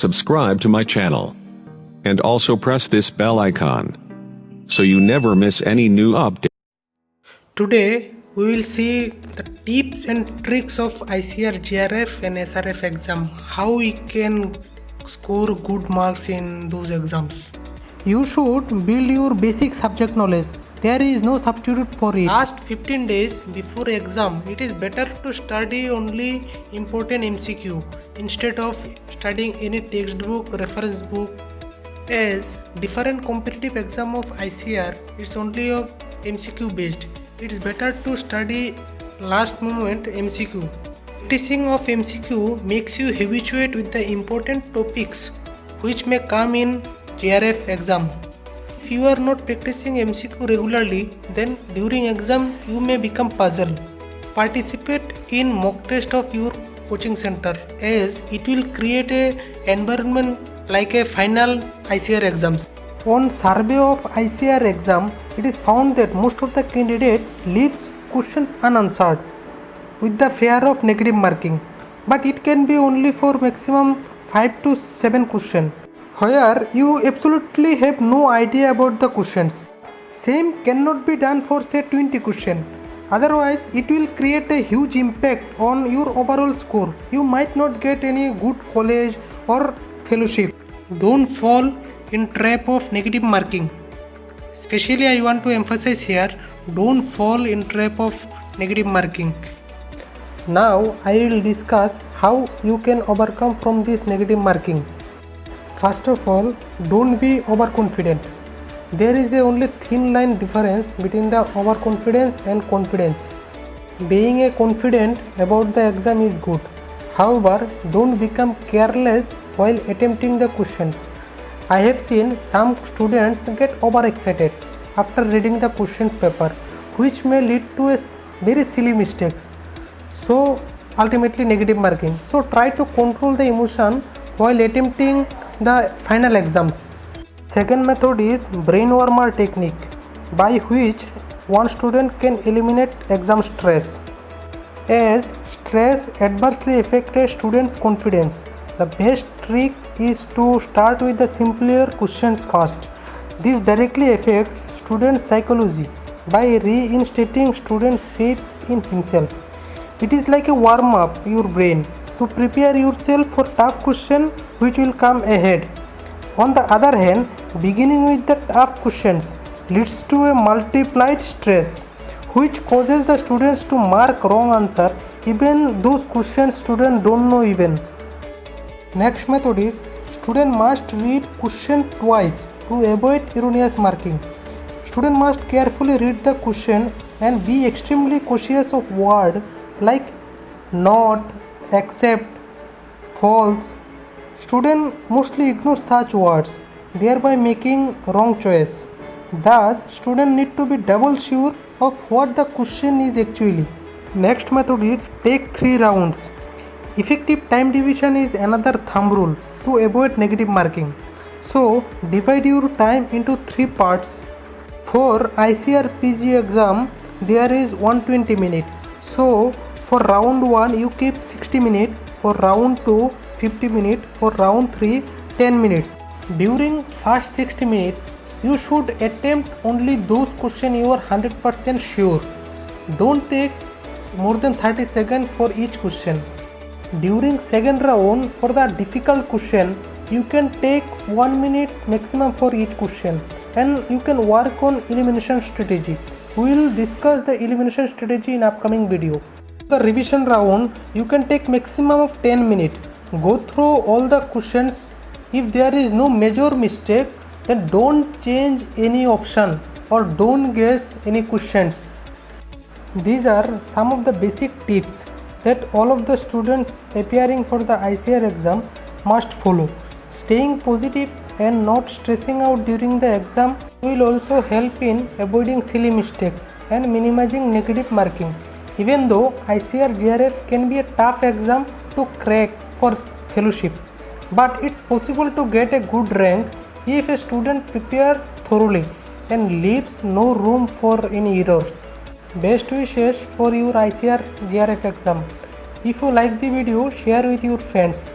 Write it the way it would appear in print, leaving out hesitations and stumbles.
subscribe to my channel. And also press this bell icon, so you never miss any new update. Today we will see the tips and tricks of ICAR-JRF and SRF exam, how we can score good marks in those exams. You should build your basic subject knowledge. There is no substitute for it. Last 15 days before exam, it is better to study only important MCQ instead of studying any textbook, reference book. As different competitive exam of ICAR, it's only of MCQ based. It's better to study last moment MCQ. Practicing of MCQ makes you habituate with the important topics which may come in JRF exam. If you are not practicing MCQ regularly, then during exam you may become puzzled. Participate in mock test of your coaching center, as it will create a environment like a final ICAR exams. On survey of ICAR exam, it is found that most of the candidate leaves questions unanswered with the fear of negative marking, but it can be only for maximum 5 to 7 questions, where you absolutely have no idea about the questions. Same cannot be done for say 20 questions. Otherwise, it will create a huge impact on your overall score. You might not get any good college or fellowship. Don't fall in trap of negative marking. Especially I want to emphasize here, don't fall in trap of negative marking. Now I will discuss how you can overcome from this negative marking. First of all, don't be overconfident. There is a only thin line difference between the overconfidence and confidence. Being a confident about the exam is good. However, don't become careless while attempting the questions. I have seen some students get overexcited after reading the questions paper, which may lead to a very silly mistakes. So ultimately negative marking. So try to control the emotion while attempting the final exams. Second method is brain warmer technique, by which one student can eliminate exam stress, as stress adversely affects a student's confidence. The best trick is to start with the simpler questions first. This directly affects students' psychology by reinstating students' faith in himself. It is like a warm up your brain to prepare yourself for tough questions which will come ahead. On the other hand, beginning with the tough questions leads to a multiplied stress, which causes the students to mark wrong answer even those questions students don't know even. Next method is student must read question twice to avoid erroneous marking. Student must carefully read the question and be extremely cautious of words like not, accept, false. Student mostly ignore such words, thereby making wrong choice. Thus, student need to be double sure of what the question is actually. Next method is take 3 rounds. Effective time division is another thumb rule to avoid negative marking. So divide your time into 3 parts. For ICAR PG exam, there is 120 minutes. So for round 1 you keep 60 minutes, for round 2 50 minutes, for round 3 10 minutes. During first 60 minutes, you should attempt only those questions you are 100% sure. Don't take more than 30 seconds for each question. During second round, for the difficult question, you can take 1 minute maximum for each question, and you can work on elimination strategy. We will discuss the elimination strategy in upcoming video. The revision round, you can take maximum of 10 minutes. Go through all the questions. If there is no major mistake, then don't change any option or don't guess any questions. These are some of the basic tips that all of the students appearing for the ICAR exam must follow. Staying positive and not stressing out during the exam will also help in avoiding silly mistakes and minimizing negative marking. Even though ICAR-JRF can be a tough exam to crack for fellowship, but it's possible to get a good rank if a student prepares thoroughly and leaves no room for any errors. Best wishes for your ICAR-JRF exam. If you like the video, share with your friends.